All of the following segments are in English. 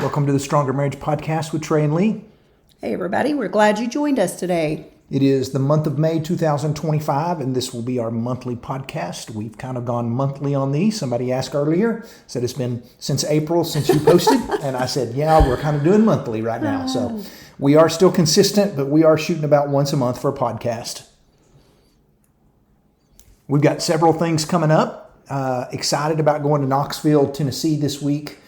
Welcome to the Stronger Marriage Podcast with Trey and Lee. Hey everybody, we're glad you joined us today. It is the month of May 2025, and this will be our monthly podcast. We've kind of gone monthly on these. Somebody asked earlier, said it's been since April since you posted, and I said, yeah, we're kind of doing monthly right now. So we are still consistent, but we are shooting about once a month for a podcast. We've got several things coming up. Excited about going to Knoxville, Tennessee this week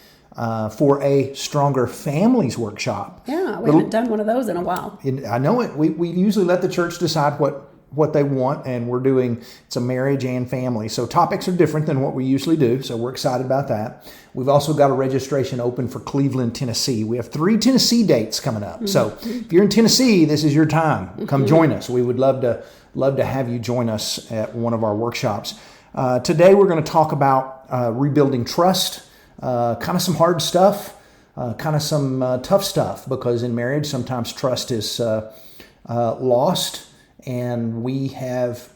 for a Stronger Families workshop. Yeah, we haven't done one of those in a while. I know it. We usually let the church decide what they want, and it's a marriage and family. So topics are different than what we usually do, so we're excited about that. We've also got a registration open for Cleveland, Tennessee. We have 3 Tennessee dates coming up. So if you're in Tennessee, this is your time. Come join us. We would love to have you join us at one of our workshops. Today we're going to talk about rebuilding trust, kind of some hard stuff, kind of some tough stuff, because in marriage sometimes trust is lost, and we have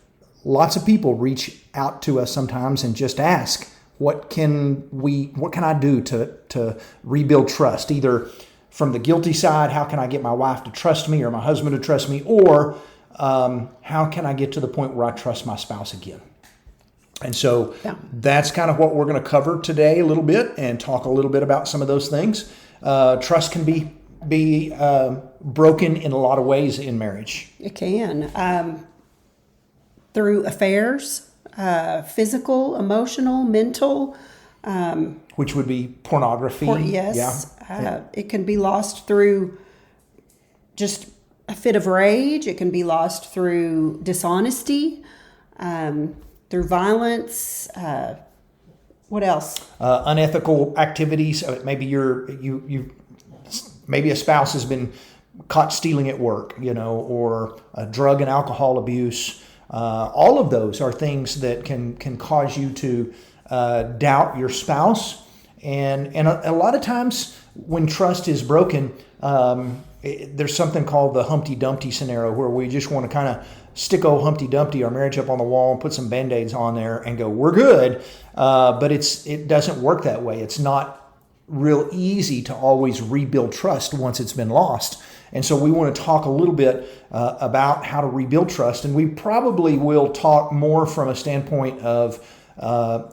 lots of people reach out to us sometimes and just ask, what can I do to rebuild trust? Either from the guilty side, how can I get my wife to trust me or my husband to trust me, or how can I get to the point where I trust my spouse again? And so that's kind of what we're going to cover today a little bit and talk a little bit about some of those things. Trust can be broken in a lot of ways in marriage. It can. Through affairs, physical, emotional, mental. Which would be pornography. Yes. Yeah. It can be lost through just a fit of rage. It can be lost through dishonesty. Through violence, what else? Unethical activities. Maybe maybe a spouse has been caught stealing at work, or drug and alcohol abuse. All of those are things that can cause you to doubt your spouse. And a lot of times when trust is broken, there's something called the Humpty Dumpty scenario, where we just want to kind of stick old Humpty Dumpty, our marriage, up on the wall and put some Band-Aids on there and go, we're good. But it doesn't work that way. It's not real easy to always rebuild trust once it's been lost. And so we want to talk a little bit about how to rebuild trust. And we probably will talk more from a standpoint of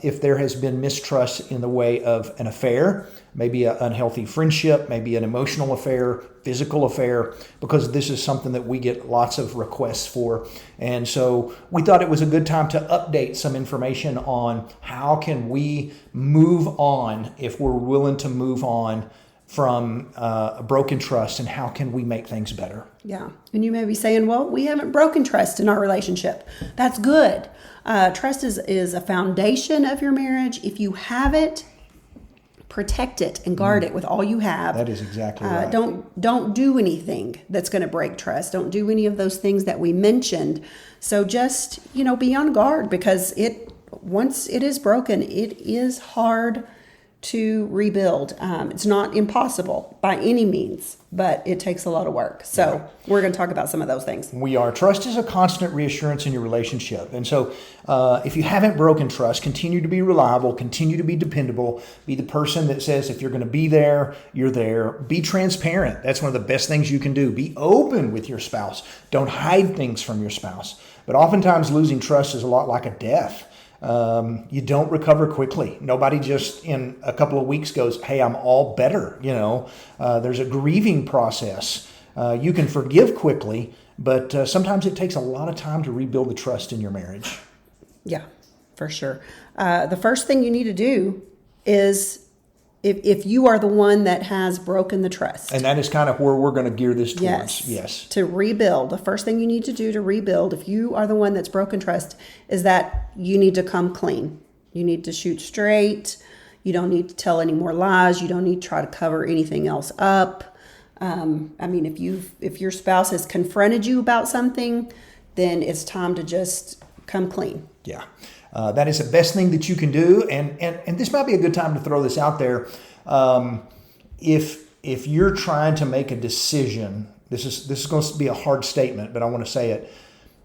if there has been mistrust in the way of an affair, maybe an unhealthy friendship, maybe an emotional affair, physical affair, because this is something that we get lots of requests for. And so we thought it was a good time to update some information on how can we move on if we're willing to move on from a broken trust, and how can we make things better? Yeah. And you may be saying, well, we haven't broken trust in our relationship. That's good. Trust is a foundation of your marriage. If you have it, protect it and guard it with all you have. That is exactly right. Don't do anything that's going to break trust. Don't do any of those things that we mentioned. So just, be on guard, because once it is broken, it is hard to rebuild. It's not impossible by any means, but it takes a lot of work. So we're going to talk about some of those things. We are. Trust is a constant reassurance in your relationship. And so if you haven't broken trust, continue to be reliable, continue to be dependable, be the person that says if you're going to be there, you're there. Be transparent. That's one of the best things you can do. Be open with your spouse. Don't hide things from your spouse. But oftentimes losing trust is a lot like a death. You don't recover quickly. Nobody just in a couple of weeks goes, hey, I'm all better. There's a grieving process. You can forgive quickly, but sometimes it takes a lot of time to rebuild the trust in your marriage. Yeah, for sure. The first thing you need to do is, if you are the one that has broken the trust. And that is kind of where we're going to gear this towards. Yes. To rebuild. The first thing you need to do to rebuild, if you are the one that's broken trust, is that you need to come clean. You need to shoot straight. You don't need to tell any more lies. You don't need to try to cover anything else up. If your spouse has confronted you about something, then it's time to just come clean. Yeah. That is the best thing that you can do. And this might be a good time to throw this out there. If you're trying to make a decision, this is going to be a hard statement, but I want to say it.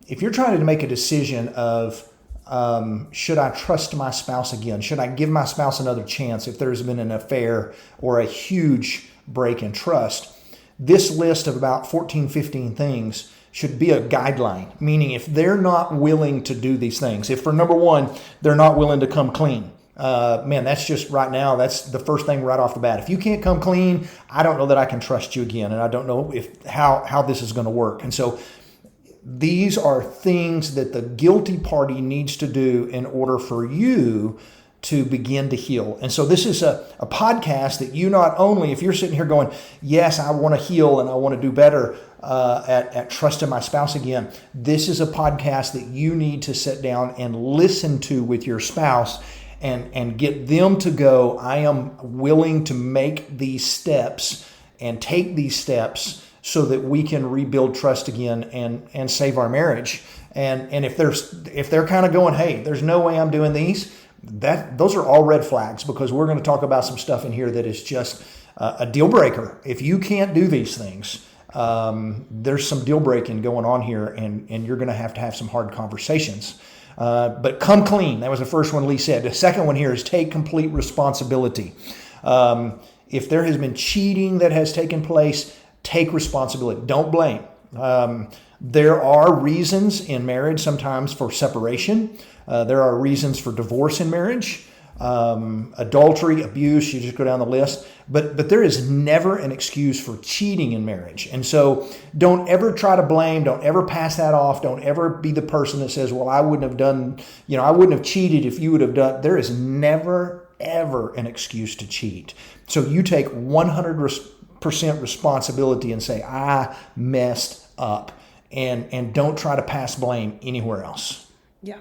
If you're trying to make a decision of should I trust my spouse again? Should I give my spouse another chance if there's been an affair or a huge break in trust? This list of about 14, 15 things should be a guideline, meaning if they're not willing to do these things, if for number one, they're not willing to come clean, man, that's just right now, that's the first thing right off the bat. If you can't come clean, I don't know that I can trust you again, and I don't know how this is going to work. And so these are things that the guilty party needs to do in order for you to begin to heal. And so this is a podcast that you not only, if you're sitting here going, yes, I want to heal and I want to do better at trusting my spouse again, this is a podcast that you need to sit down and listen to with your spouse and get them to go, I am willing to make these steps and take these steps so that we can rebuild trust again and save our marriage. And if they're kind of going, hey, there's no way I'm doing these, those are all red flags, because we're going to talk about some stuff in here that is just a deal breaker. If you can't do these things, there's some deal breaking going on here, and you're going to have some hard conversations. But come clean. That was the first one Lee said. The second one here is take complete responsibility. If there has been cheating that has taken place, take responsibility. Don't blame. There are reasons in marriage sometimes for separation. There are reasons for divorce in marriage, adultery, abuse, you just go down the list. But there is never an excuse for cheating in marriage. And so don't ever try to blame. Don't ever pass that off. Don't ever be the person that says, well, I wouldn't have cheated if you would have done. There is never, ever an excuse to cheat. So you take 100% responsibility and say, I messed up. And don't try to pass blame anywhere else. Yeah.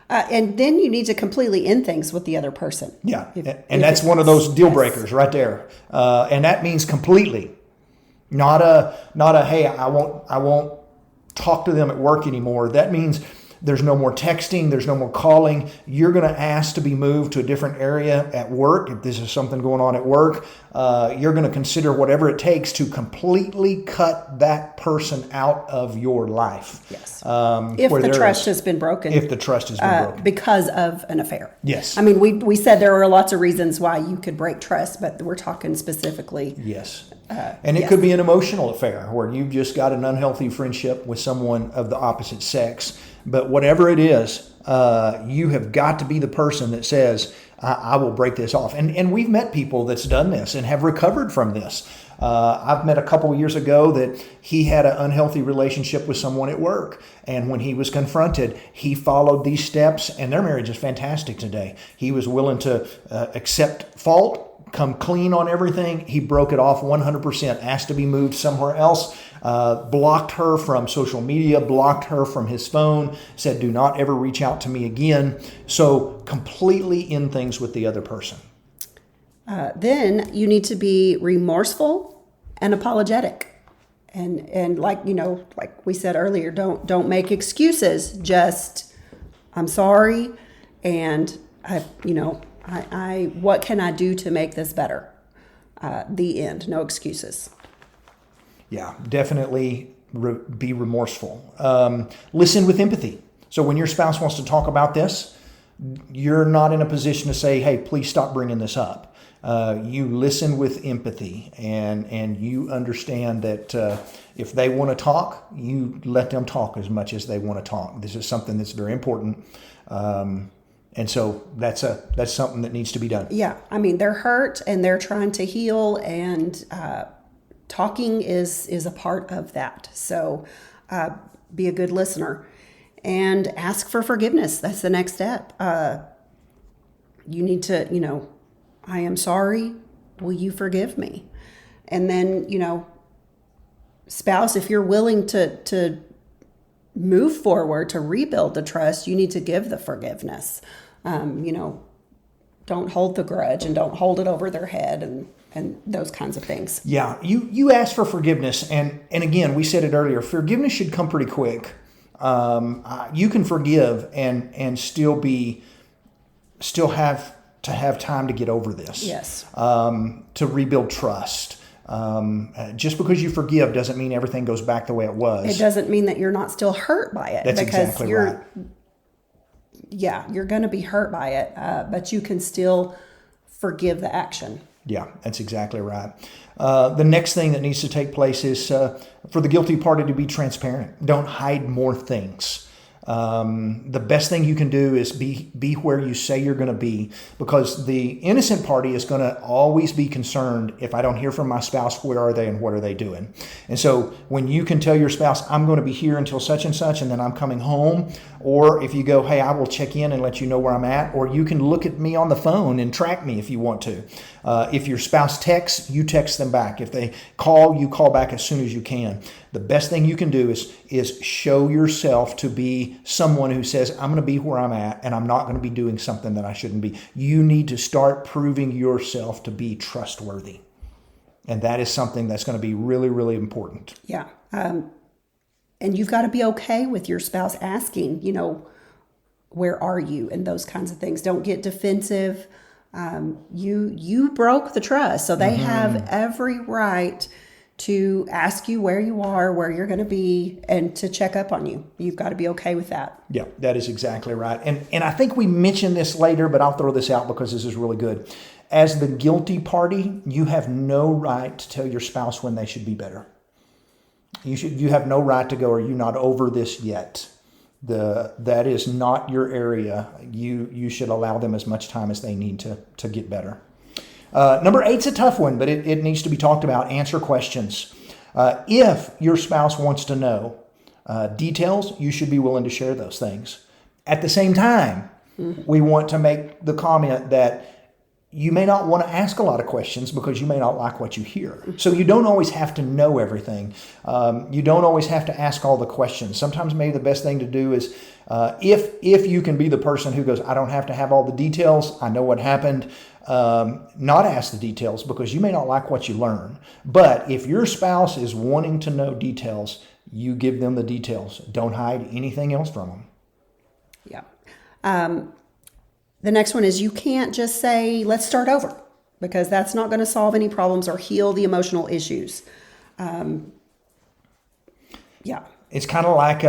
And then you need to completely end things with the other person. Yeah. And that's one of those deal breakers right there. And that means completely. Not a hey, I won't talk to them at work anymore. That means there's no more texting. There's no more calling. You're going to ask to be moved to a different area at work. If this is something going on at work, you're going to consider whatever it takes to completely cut that person out of your life. Yes. If the trust has been broken. If the trust has been broken. Because of an affair. Yes. I mean, we said there are lots of reasons why you could break trust, but we're talking specifically. Yes. And it could be an emotional affair where you've just got an unhealthy friendship with someone of the opposite sex. But whatever it is, you have got to be the person that says, I will break this off. And we've met people that's done this and have recovered from this. I've met a couple years ago that he had an unhealthy relationship with someone at work. And when he was confronted, he followed these steps, and their marriage is fantastic today. He was willing to accept fault, come clean on everything. He broke it off 100%, asked to be moved somewhere else, blocked her from social media, blocked her from his phone, said, do not ever reach out to me again. So completely end things with the other person. Then you need to be remorseful and apologetic. And like we said earlier, don't make excuses. Just, I'm sorry. And I what can I do to make this better? The end. No excuses. Yeah, definitely be remorseful. Listen with empathy. So when your spouse wants to talk about this, you're not in a position to say, hey, please stop bringing this up. You listen with empathy, and you understand that if they want to talk, you let them talk as much as they want to talk. This is something that's very important. And so that's something that needs to be done. Yeah. I mean, they're hurt and they're trying to heal, and talking is a part of that. So be a good listener and ask for forgiveness. That's the next step. You need to, I am sorry. Will you forgive me? And then, spouse, if you're willing to move forward to rebuild the trust, you need to give the forgiveness. Don't hold the grudge and don't hold it over their head and those kinds of things. Yeah, you ask for forgiveness, and again, we said it earlier, forgiveness should come pretty quick. You can forgive and still have to have time to get over this. Yes. To rebuild trust. Just because you forgive doesn't mean everything goes back the way it was. It doesn't mean that you're not still hurt by it. That's exactly right. you're going to be hurt by it, but you can still forgive the action. Yeah, that's exactly right. The next thing that needs to take place is for the guilty party to be transparent. Don't hide more things. The best thing you can do is be where you say you're going to be, because the innocent party is going to always be concerned, if I don't hear from my spouse, where are they and what are they doing? And so when you can tell your spouse, I'm going to be here until such and such, and then I'm coming home, or if you go, hey, I will check in and let you know where I'm at, or you can look at me on the phone and track me if you want to. If your spouse texts, you text them back. If they call, you call back as soon as you can. The best thing you can do is show yourself to be someone who says, I'm going to be where I'm at, and I'm not going to be doing something that I shouldn't be. You need to start proving yourself to be trustworthy. And that is something that's going to be really, really important. Yeah. And you've got to be okay with your spouse asking, where are you? And those kinds of things. Don't get defensive. You broke the trust. So they have every right to ask you where you are, where you're going to be, and to check up on you. You've got to be okay with that. Yeah, that is exactly right. And I think we mentioned this later, but I'll throw this out because this is really good. As the guilty party, you have no right to tell your spouse when they should be better. You have no right to go, are you not over this yet? That is not your area. You should allow them as much time as they need to get better. Number 8's a tough one, but it needs to be talked about. Answer questions. If your spouse wants to know details, you should be willing to share those things. At the same time, we want to make the comment that you may not want to ask a lot of questions because you may not like what you hear. So you don't always have to know everything. You don't always have to ask all the questions. Sometimes maybe the best thing to do is if you can be the person who goes, I don't have to have all the details, I know what happened, not ask the details because you may not like what you learn. But if your spouse is wanting to know details, you give them the details. Don't hide anything else from them. Yeah. The next one is you can't just say, let's start over, because that's not going to solve any problems or heal the emotional issues. Yeah. It's kind of like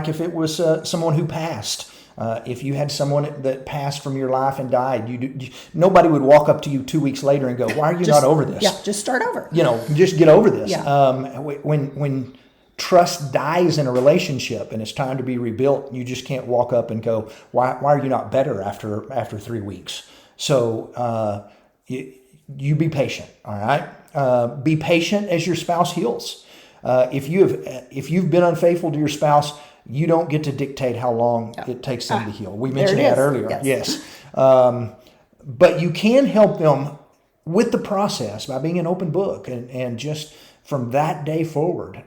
if it was someone who passed. If you had someone that passed from your life and died, nobody would walk up to you 2 weeks later and go, why are you not over this? Yeah, just start over. Just get over this. Yeah. When trust dies in a relationship and it's time to be rebuilt, you just can't walk up and go, why are you not better after 3 weeks? So you be patient, all right? Be patient as your spouse heals. If you've been unfaithful to your spouse, you don't get to dictate how long it takes them to heal. We mentioned that earlier. Yes. But you can help them with the process by being an open book and just from that day forward,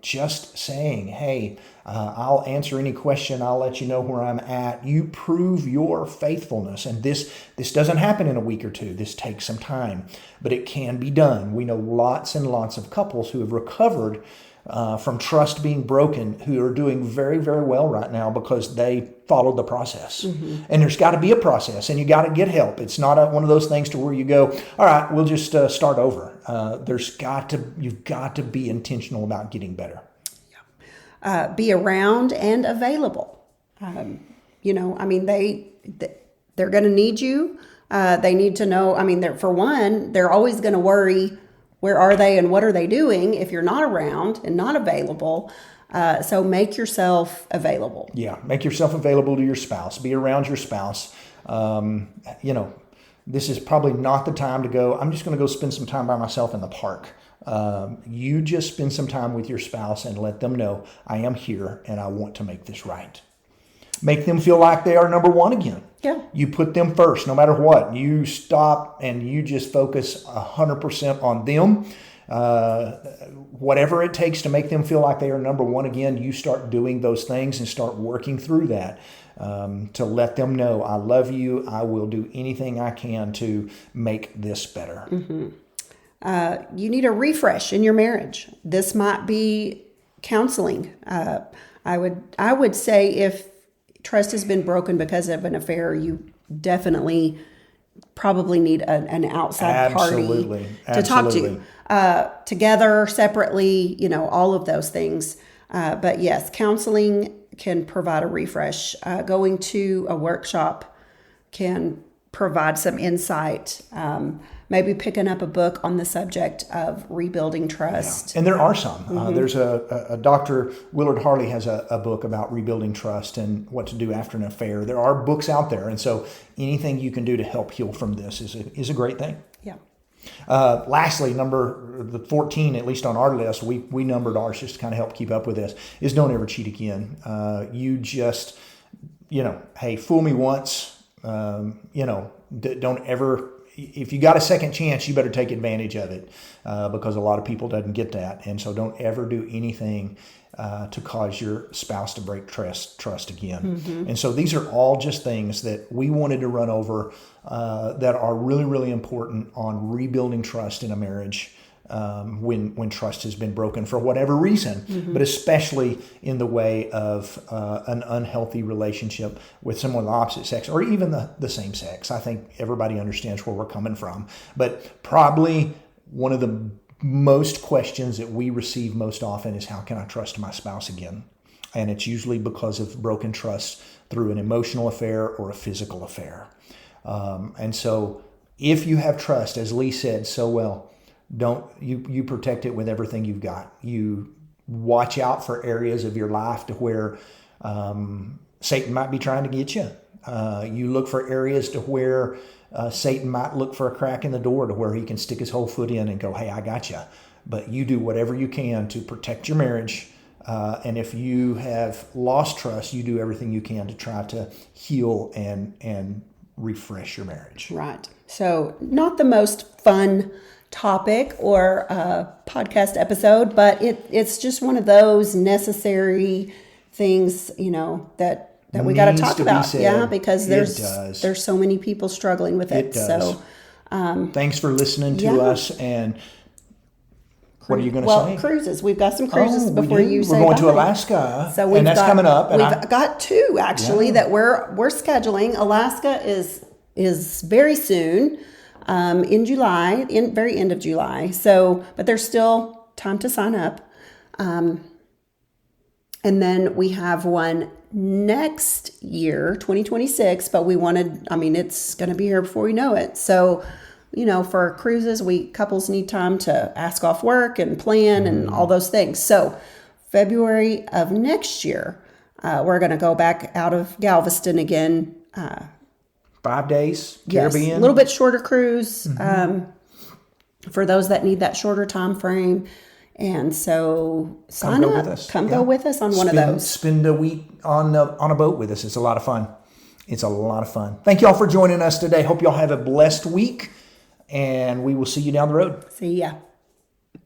just saying, hey, I'll answer any question. I'll let you know where I'm at. You prove your faithfulness. And this doesn't happen in a week or two. This takes some time, but it can be done. We know lots and lots of couples who have recovered from trust being broken, who are doing very, very well right now because they followed the process. And there's got to be a process, and you got to get help. It's not one of those things to where you go, all right, we'll just start over. You've got to be intentional about getting better. Be around and available. They're going to need you. They need to know. For one, they're always going to worry, where are they and what are they doing if you're not around and not available? So make yourself available. Yeah, make yourself available to your spouse. Be around your spouse. This is probably not the time to go, I'm just going to go spend some time by myself in the park. You just spend some time with your spouse and let them know, I am here and I want to make this right. Make them feel like they are number one again. Yeah. You put them first, no matter what. You stop and you just focus 100% on them. Whatever it takes to make them feel like they are number one again, you start doing those things and start working through that to let them know, I love you. I will do anything I can to make this better. You need a refresh in your marriage. This might be counseling. I would say if trust has been broken because of an affair, you definitely probably need an outside party to talk to. Together, separately, all of those things. But yes, counseling can provide a refresh. Going to a workshop can provide some insight. Maybe picking up a book on the subject of rebuilding trust. Yeah. And there are some. There's a Dr. Willard Harley has a book about rebuilding trust and what to do after an affair. There are books out there. And so anything you can do to help heal from this is a great thing. Yeah. Lastly, number 14, at least on our list, we numbered ours just to kind of help keep up with this, is don't ever cheat again. You just, hey, fool me once, don't ever, if you got a second chance, you better take advantage of it because a lot of people doesn't get that. And so don't ever do anything to cause your spouse to break trust again. Mm-hmm. And so these are all just things that we wanted to run over that are really, really important on rebuilding trust in a marriage when trust has been broken for whatever reason, but especially in the way of an unhealthy relationship with someone of the opposite sex or even the same sex. I think everybody understands where we're coming from. But probably one of the most questions that we receive most often is, how can I trust my spouse again? And it's usually because of broken trust through an emotional affair or a physical affair. And so if you have trust, as Lee said so well, you protect it with everything you've got. You watch out for areas of your life to where Satan might be trying to get you. You look for areas to where Satan might look for a crack in the door to where he can stick his whole foot in and go, hey, I got you. But you do whatever you can to protect your marriage. And if you have lost trust, you do everything you can to try to heal and refresh your marriage. Right. So not the most fun topic or podcast episode, but it's just one of those necessary things, that we got to talk about. Yeah, because there's so many people struggling with it. So thanks for listening to us. And what are you going to say? Well, cruises. We've got some cruises before you say we're going bye. to Alaska, so and that's coming up. And we've got two actually that we're scheduling. Alaska is very soon. In July, very end of July. So, but there's still time to sign up. And then we have one next year, 2026, but it's going to be here before we know it. So, for cruises, couples need time to ask off work and plan and all those things. So February of next year, we're going to go back out of Galveston again, 5 days, Caribbean. Yes, a little bit shorter cruise for those that need that shorter time frame. And so sign up. With us. Come go with us on one of those. Spend a week on a boat with us. It's a lot of fun. Thank you all for joining us today. Hope you all have a blessed week, and we will see you down the road. See ya.